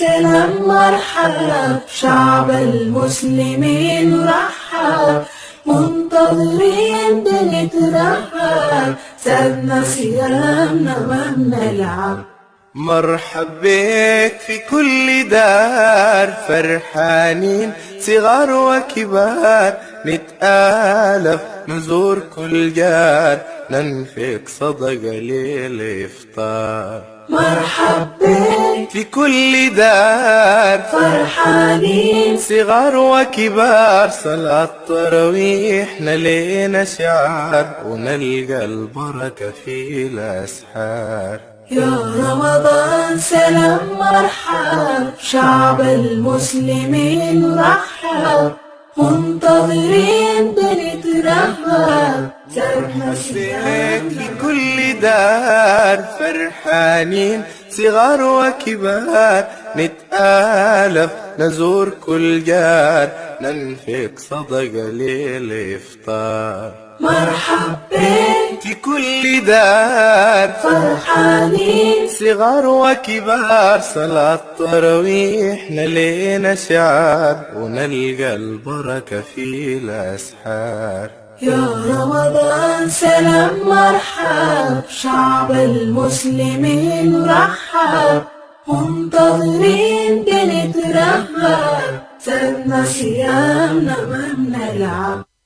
سلام مرحب، شعب المسلمين رحب، منتظرين بنترحب، سابنا صيامنا ما بنلعب. مرحب بك في كل دار، فرحانين صغار وكبار، نتآلف نزور كل جار، ننفق صدقة للإفطار. مرحب بك في كل دار، فرحانين صغار وكبار، صلاة تراويح نلينا شعار، ونلقى البركة في الأسحار. يا رمضان سلام مرحب، شعب المسلمين رحب، منتظرين بنترحب، سابنا صيامنا في كل دار، فرحانين صغار وكبار، نتآلف نزور كل جار، ننفق صدقة للإفطار. مرحب بك في كل دار، فرحانين صغار وكبار، صلاة تراويح نلينا شعار، ونلقى البركة في الأسحار. يا رمضان سلام مرحب، شعب المسلمين رحب، منتظرين بنترحب، سابنا صيامنا ما بنلعب.